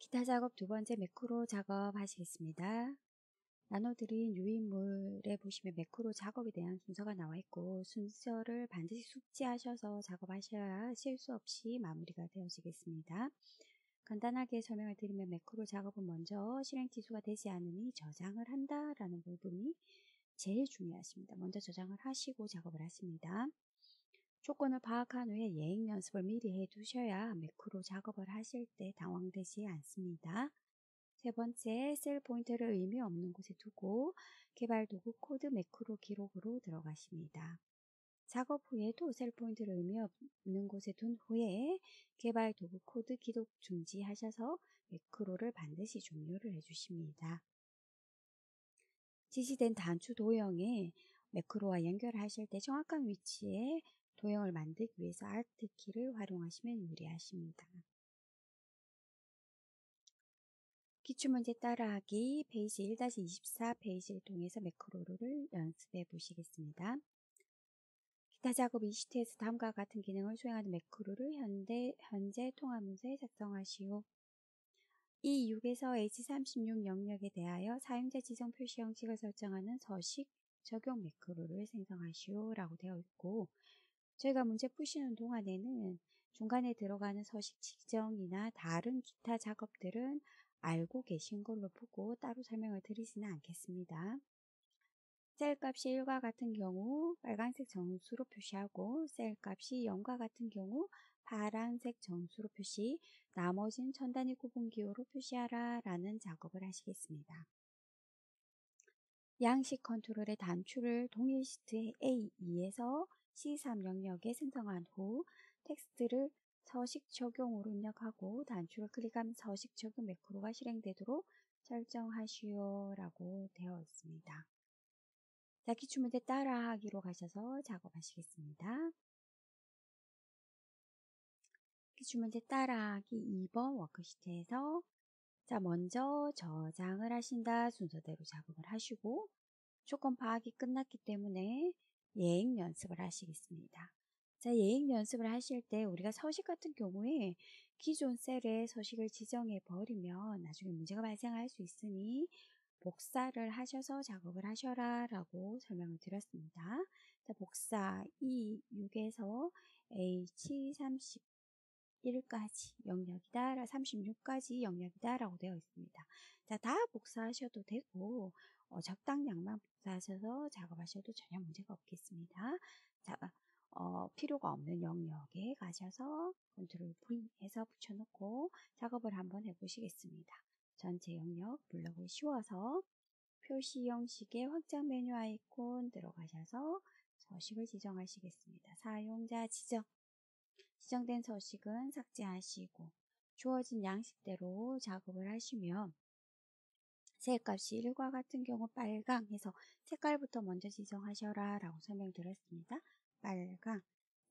기타 작업 두 번째 매크로 작업하시겠습니다. 나눠드린 유인물에 보시면 매크로 작업에 대한 순서가 나와 있고 순서를 반드시 숙지하셔서 작업하셔야 실수 없이 마무리가 되어지겠습니다. 간단하게 설명을 드리면 매크로 작업은 먼저 실행 취소가 되지 않으니 저장을 한다라는 부분이 제일 중요하십니다. 먼저 저장을 하시고 작업을 하십니다. 조건을 파악한 후에 예행 연습을 미리 해두셔야 매크로 작업을 하실 때 당황되지 않습니다. 세 번째, 셀 포인터를 의미 없는 곳에 두고 개발 도구 코드 매크로 기록으로 들어가십니다. 작업 후에도 셀 포인터를 의미 없는 곳에 둔 후에 개발 도구 코드 기록 중지하셔서 매크로를 반드시 종료를 해주십니다. 지시된 단추 도형에 매크로와 연결하실 때 정확한 위치에 도형을 만들기 위해서 Alt 키를 활용하시면 유리하십니다. 기출문제 따라하기 페이지 1-24 페이지를 통해서 매크로를 연습해 보시겠습니다. 기타 작업 이 시트에서 다음과 같은 기능을 수행하는 매크로를 현재 통합문서에 작성하시오. E6에서 H36 영역에 대하여 사용자 지정 표시 형식을 설정하는 서식 적용 매크로를 생성하시오 라고 되어 있고, 저희가 문제 푸시는 동안에는 중간에 들어가는 서식 지정이나 다른 기타 작업들은 알고 계신 걸로 보고 따로 설명을 드리지는 않겠습니다. 셀 값이 1과 같은 경우 빨간색 정수로 표시하고 셀 값이 0과 같은 경우 파란색 정수로 표시, 나머지는 천 단위 구분 기호로 표시하라 라는 작업을 하시겠습니다. 양식 컨트롤의 단추를 동일 시트 A2에서 C3 영역에 생성한 후 텍스트를 서식 적용으로 입력하고 단추를 클릭하면 서식 적용 매크로가 실행되도록 설정하시오 라고 되어 있습니다. 자, 기출문제 따라하기로 가셔서 작업하시겠습니다. 기출문제 따라하기 2번 워크시트에서 자, 먼저 저장을 하신다 순서대로 작업을 하시고 조건 파악이 끝났기 때문에 예행 연습을 하시겠습니다. 자, 예행 연습을 하실 때 우리가 서식 같은 경우에 기존 셀에 서식을 지정해 버리면 나중에 문제가 발생할 수 있으니 복사를 하셔서 작업을 하셔라 라고 설명을 드렸습니다. 자, 복사 E6에서 H31까지 영역이다, 36까지 영역이다 라고 되어 있습니다. 자, 다 복사하셔도 되고 적당량만 복사하셔서 작업하셔도 전혀 문제가 없겠습니다. 자, 필요가 없는 영역에 가셔서 컨트롤 V 해서 붙여놓고 작업을 한번 해보시겠습니다. 전체 영역 블럭을 씌워서 표시 형식의 확장 메뉴 아이콘 들어가셔서 서식을 지정하시겠습니다. 사용자 지정된 서식은 삭제하시고 주어진 양식대로 작업을 하시면 셀값이 1과 같은 경우 빨강 해서 색깔부터 먼저 지정하셔라 라고 설명드렸습니다. 빨강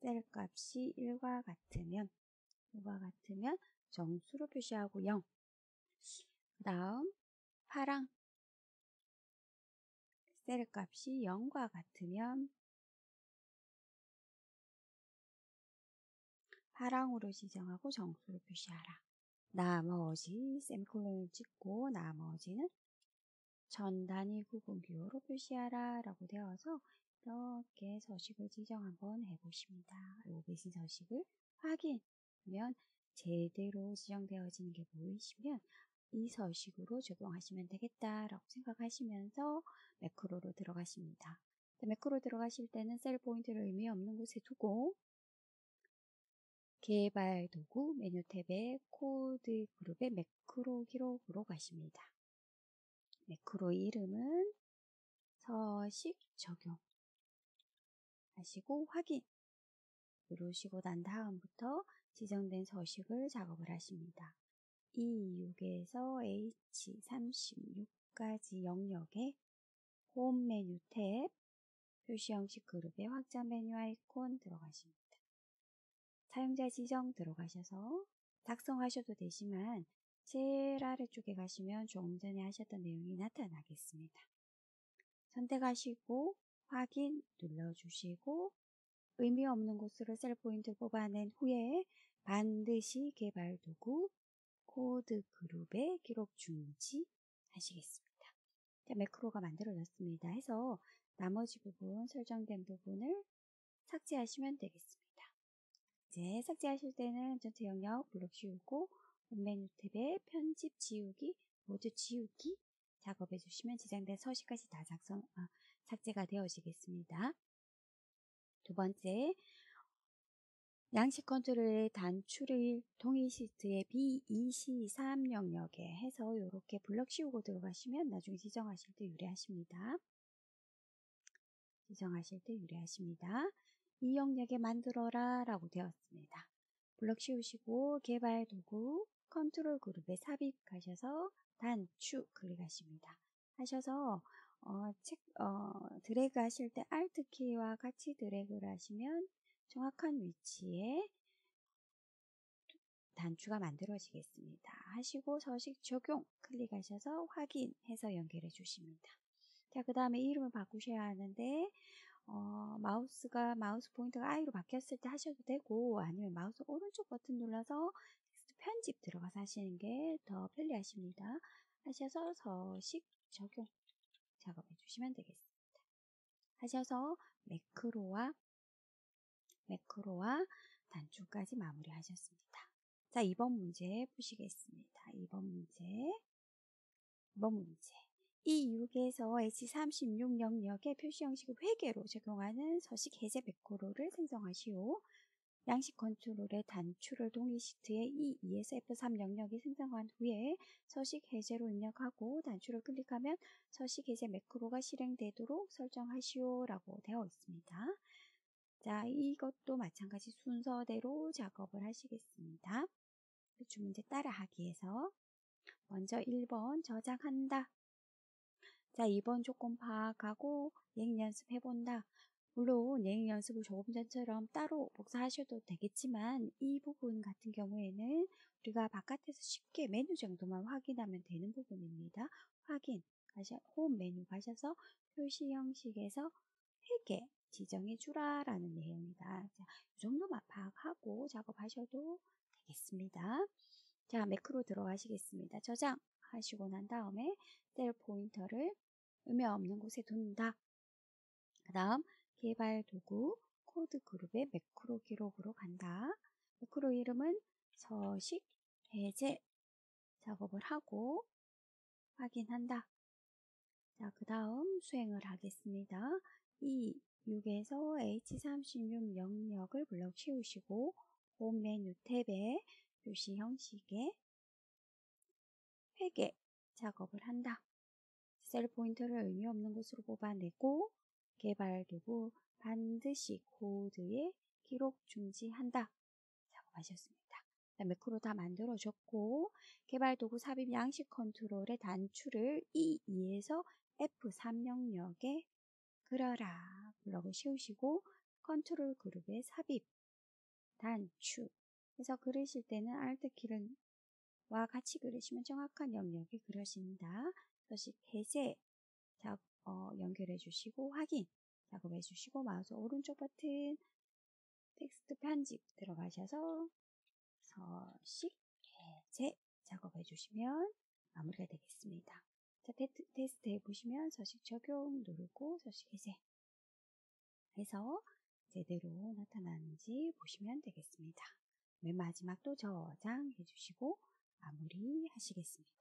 셀값이 1과 같으면 정수로 표시하고 0. 그 다음 파랑 셀값이 0과 같으면 파랑으로 지정하고 정수로 표시하라. 나머지 세미콜론을 찍고 나머지는 천 단위 구분 기호로 표시하라 라고 되어서 이렇게 서식을 지정 한번 해보십니다. 알고 계신 서식을 확인하면 제대로 지정되어지는 게 보이시면 이 서식으로 적용하시면 되겠다라고 생각하시면서 매크로로 들어가십니다. 매크로 들어가실 때는 셀 포인트를 의미 없는 곳에 두고 개발 도구 메뉴 탭에 코드 그룹의 매크로 기록으로 가십니다. 매크로 이름은 서식 적용 하시고 확인 누르시고 난 다음부터 지정된 서식을 작업을 하십니다. E6에서 H36까지 영역에 홈 메뉴 탭 표시 형식 그룹의 확장 메뉴 아이콘 들어가십니다. 사용자 지정 들어가셔서 작성하셔도 되지만 제일 아래쪽에 가시면 조금 전에 하셨던 내용이 나타나겠습니다. 선택하시고 확인 눌러주시고 의미 없는 곳으로 셀 포인트 뽑아낸 후에 반드시 개발 도구 코드 그룹에 기록 중지 하시겠습니다. 자, 매크로가 만들어졌습니다. 해서 나머지 부분, 설정된 부분을 삭제하시면 되겠습니다. 이제 삭제하실 때는 전체 영역 블록 지우고 홈 메뉴 탭에 편집 지우기, 모두 지우기 작업해 주시면 지정된 서식까지 다 삭제가 되어지겠습니다. 두 번째, 양식 컨트롤의 단추를 동일 시트의 B2C3 영역에 해서 이렇게 블럭 씌우고 들어가시면 나중에 지정하실 때 유리하십니다. 이 영역에 만들어라 라고 되었습니다. 블럭 씌우시고 개발 도구 컨트롤 그룹에 삽입하셔서 단추 클릭하십니다. 하셔서 드래그 하실 때 Alt 키와 같이 드래그를 하시면 정확한 위치에 단추가 만들어지겠습니다. 하시고 서식 적용 클릭하셔서 확인해서 연결해 주십니다. 자, 그 다음에 이름을 바꾸셔야 하는데 마우스 포인터가 I로 바뀌었을 때 하셔도 되고 아니면 마우스 오른쪽 버튼 눌러서 텍스트 편집 들어가서 하시는 게 더 편리하십니다. 하셔서 서식 적용 작업해 주시면 되겠습니다. 하셔서 매크로와 단추까지 마무리 하셨습니다. 자, 2번 문제 보시겠습니다. 2번 문제. 이 6에서 H36 영역의 표시 형식을 회계로 적용하는 서식 해제 매크로를 생성하시오. 양식 컨트롤의 단추를 동일 시트에 E2에서 F3 영역이 생성한 후에 서식 해제로 입력하고 단추를 클릭하면 서식 해제 매크로가 실행되도록 설정하시오 라고 되어 있습니다. 자, 이것도 마찬가지 순서대로 작업을 하시겠습니다. 주문제 따라하기에서 먼저 1번 저장한다. 자, 2번 조건 파악하고 예행 연습해본다. 물론 예행 연습을 조금 전처럼 따로 복사하셔도 되겠지만 이 부분 같은 경우에는 우리가 바깥에서 쉽게 메뉴 정도만 확인하면 되는 부분입니다. 홈 메뉴 가셔서 표시 형식에서 회계 지정해 주라 라는 내용이다. 자, 이 정도만 파악하고 작업하셔도 되겠습니다. 자, 매크로 들어가시겠습니다. 저장하시고 난 다음에 셀 포인터를 의미 없는 곳에 둔다. 그 다음 개발 도구 코드 그룹의 매크로 기록으로 간다. 매크로 이름은 서식 해제 작업을 하고 확인한다. 자, 그 다음 수행을 하겠습니다. 이 6에서 H36 영역을 블럭 씌우시고 홈 메뉴 탭에 표시 형식에 회계 작업을 한다. 셀 포인터를 의미 없는 곳으로 뽑아내고 개발 도구 반드시 코드에 기록 중지한다. 작업하셨습니다. 매크로 다 만들어졌고 개발 도구 삽입 양식 컨트롤의 단추를 E2에서 F3 영역에 그려라. 블럭을 씌우시고 컨트롤 그룹에 삽입 단추 해서 그리실 때는 Alt 키와 같이 그리시면 정확한 영역이 그려집니다. 서식 해제 연결해 주시고 확인 작업해 주시고 마우스 오른쪽 버튼 텍스트 편집 들어가셔서 서식 해제 작업해 주시면 마무리가 되겠습니다. 자, 테스트 해보시면 서식 적용 누르고 서식 해제 해서 제대로 나타나는지 보시면 되겠습니다. 맨 마지막도 저장해 주시고 마무리 하시겠습니다.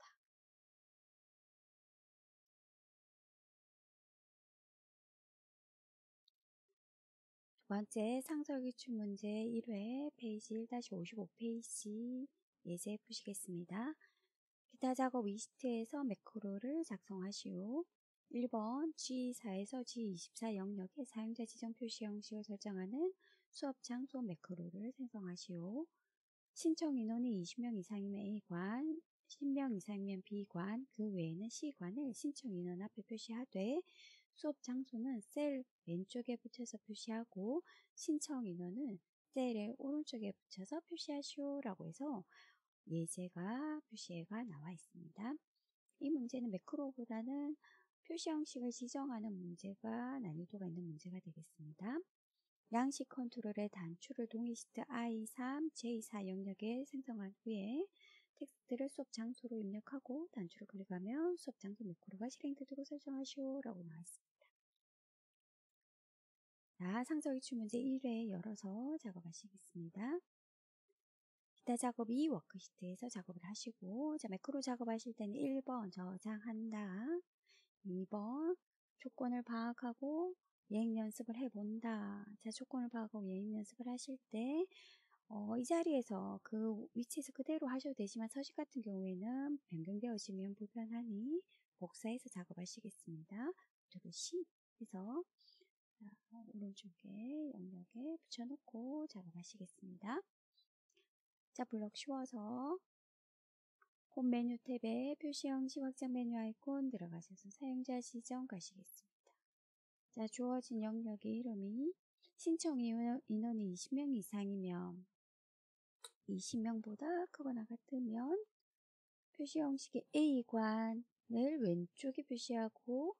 두 번째 상설기출 문제 1회 페이지 1-55페이지 예제 푸시겠습니다. 기타 작업 20회에서 매크로를 작성하시오. 1번 G24에서 G24 영역의 사용자 지정 표시 형식을 설정하는 수업 장소 매크로를 생성하시오. 신청 인원이 20명 이상이면 A관, 10명 이상이면 B관, 그 외에는 C관을 신청 인원 앞에 표시하되 수업 장소는 셀 왼쪽에 붙여서 표시하고 신청 인원은 셀의 오른쪽에 붙여서 표시하시오 라고 해서 표시가 나와 있습니다. 이 문제는 매크로보다는 표시 형식을 지정하는 문제가 난이도가 있는 문제가 되겠습니다. 양식 컨트롤의 단추를 동일 시트 I3, J4 영역에 생성한 후에 텍스트를 수업 장소로 입력하고 단추를 클릭하면 수업 장소 매크로가 실행되도록 설정하시오 라고 나와 있습니다. 자, 상서기출 문제 1회 열어서 작업하시겠습니다. 기타 작업 2 워크시트에서 작업을 하시고, 자, 매크로 작업하실 때는 1번 저장한다, 2번 조건을 파악하고 예행 연습을 해본다. 자, 조건을 파악하고 예행 연습을 하실 때 이 자리에서 그 위치에서 그대로 하셔도 되지만 서식 같은 경우에는 변경되어지면 불편하니 복사해서 작업하시겠습니다. 그리고 C 해서 오른쪽에 영역에 붙여놓고 작업하시겠습니다. 자, 블럭 쉬워서 홈 메뉴 탭에 표시 형식 확장 메뉴 아이콘 들어가셔서 사용자 지정 가시겠습니다. 자, 주어진 영역의 이름이 신청 인원이 20명 이상이면 20명보다 크거나 같으면 표시 형식의 A관을 왼쪽에 표시하고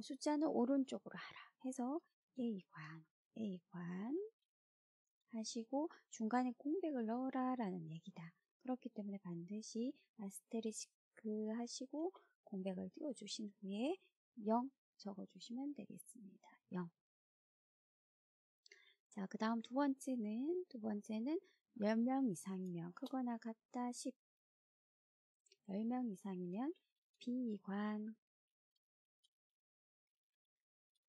숫자는 오른쪽으로 하라 해서 A관 하시고 중간에 공백을 넣어라 라는 얘기다. 그렇기 때문에 반드시 아스테리스크 하시고 공백을 띄워주신 후에 0 적어주시면 되겠습니다. 0. 자, 그 다음 두 번째는 10명 이상이면 크거나 같다 10. 10명 이상이면 비관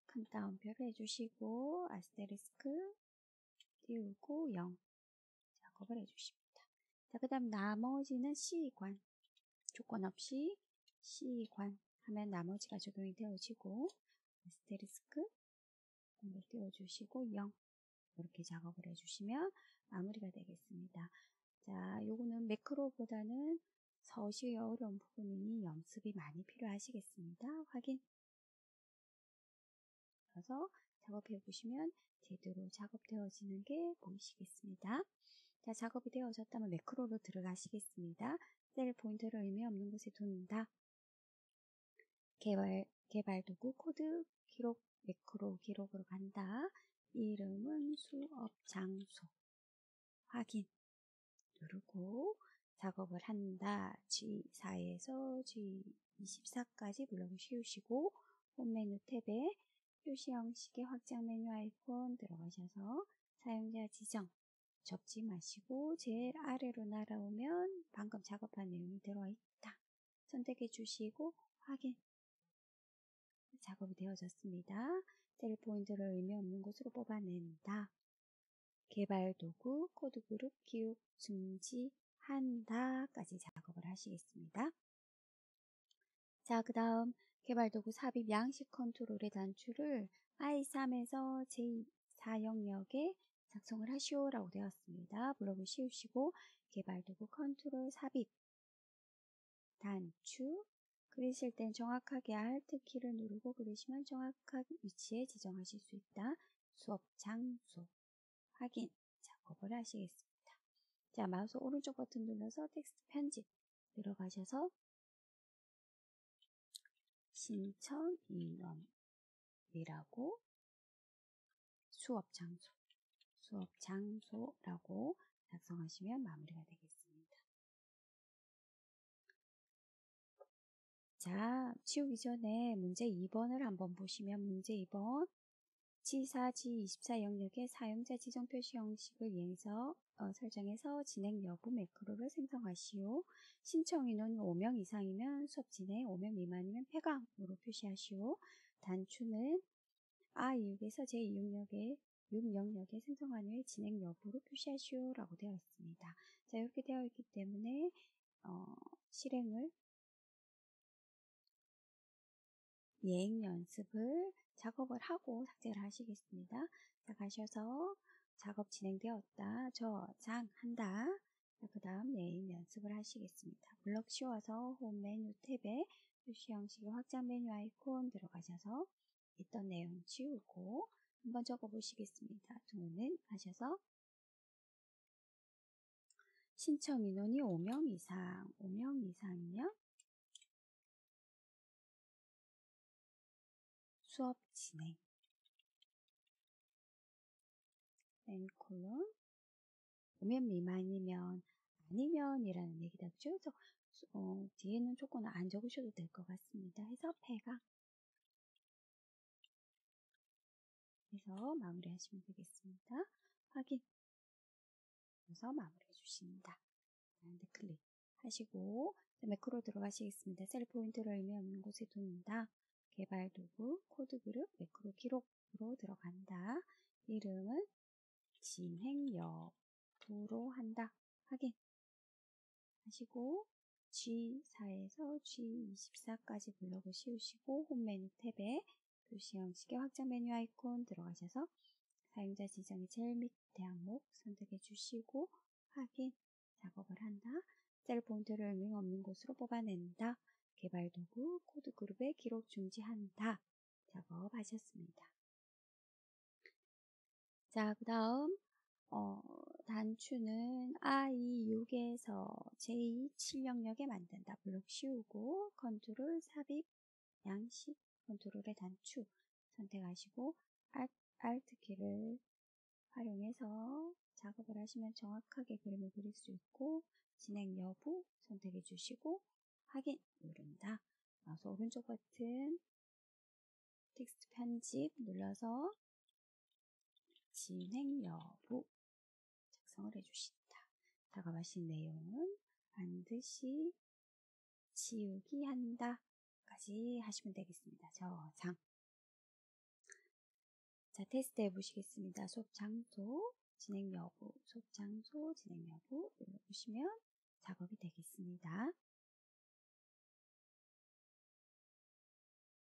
큰 따옴표를 해주시고 아스테리스크 띄우고 0 작업을 해주십니다. 자, 그 다음 나머지는 C관 조건 없이 C관 하면 나머지가 적용이 되어지고 아스테리스크 공백 띄워주시고 0 이렇게 작업을 해주시면 마무리가 되겠습니다. 자, 요거는 매크로보다는 서식이 어려운 부분이니 연습이 많이 필요하시겠습니다. 확인. 그래서 작업해 보시면 제대로 작업되어지는 게 보이시겠습니다. 자, 작업이 되어졌다면 매크로로 들어가시겠습니다. 셀 포인터를 의미 없는 곳에 둔다. 개발 도구 코드 기록 매크로 기록으로 간다. 이름은 수업 장소 확인 누르고 작업을 한다. G4에서 G24까지 블럭을 씌우시고 홈 메뉴 탭에 표시 형식의 확장 메뉴 아이콘 들어가셔서 사용자 지정 접지 마시고 제일 아래로 날아오면 방금 작업한 내용이 들어있다. 선택해 주시고 확인. 작업이 되어졌습니다. 셀 포인터를 의미 없는 곳으로 뽑아낸다. 개발 도구 코드 그룹 기록 중지한다까지 작업을 하시겠습니다. 자, 그 다음 개발 도구 삽입 양식 컨트롤의 단추를 I3에서 J4 영역에 작성을 하시오라고 되었습니다. 블럭을 씌우시고 개발 도구 컨트롤 삽입 단추 그리실 땐 정확하게 Alt 키를 누르고 그리시면 정확한 위치에 지정하실 수 있다. 수업 장소 확인 작업을 하시겠습니다. 자, 마우스 오른쪽 버튼 눌러서 텍스트 편집 들어가셔서 신청 인원이라고 수업 장소라고 작성하시면 마무리가 되겠습니다. 자, 치우기 전에 문제 2번을 한번 보시면 문제 2번 G4, G24 영역의 사용자 지정 표시 형식을 설정해서 진행 여부 매크로를 생성하시오. 신청 인원 5명 이상이면 수업 진행, 5명 미만이면 폐강으로 표시하시오. 단추는 A6에서 제6영역에 생성한 후에 진행 여부로 표시하시오 라고 되어 있습니다. 자, 이렇게 되어 있기 때문에 실행을 예행 연습을 작업을 하고 삭제를 하시겠습니다. 자, 가셔서 작업 진행되었다. 저장한다. 그 다음 예행 연습을 하시겠습니다. 블럭 씌워서 홈 메뉴 탭에 표시 형식의 확장 메뉴 아이콘 들어가셔서 있던 내용 지우고 한번 적어 보시겠습니다. 도는 하셔서 신청 인원이 5명 이상이면 수업 진행 콜론 5명 미만이면 아니면 적으시면이라는 얘기다. 그죠? 그래서 뒤에는 조건을 안 적으셔도 될 것 같습니다. 해서 폐가 해서 마무리하시면 되겠습니다. 확인 해서 마무리해 주십니다. 그런데 클릭하시고 매크로 들어가시겠습니다. 셀 포인트를 의미 없는 곳에 둡니다. 개발 도구, 코드 그룹, 매크로 기록으로 들어간다. 이름은 진행 여부로 한다. 확인 하시고 G4에서 G24까지 블럭을 씌우시고 홈 메뉴 탭에 표시 형식의 확장 메뉴 아이콘 들어가셔서 사용자 지정의 제일 밑에 항목 선택해 주시고 확인 작업을 한다. 셀 포인트를 의미 없는 곳으로 뽑아낸다. 개발 도구 코드 그룹에 기록 중지한다. 작업하셨습니다. 자, 그 다음 단추는 I6에서 J7 영역에 만든다. 블록 씌우고 컨트롤 삽입 양식 컨트롤의 단추 선택하시고 Alt 키를 활용해서 작업을 하시면 정확하게 그림을 그릴 수 있고 진행 여부 선택해 주시고 확인 누른다. 마우스 오른쪽 버튼 텍스트 편집 눌러서 진행 여부 작성을 해주신다. 작업하신 내용은 반드시 지우기 한다 까지 하시면 되겠습니다. 저장. 자, 테스트 해보시겠습니다. 수업 장소, 진행 여부, 수업 장소, 진행 여부 눌러보시면 작업이 되겠습니다.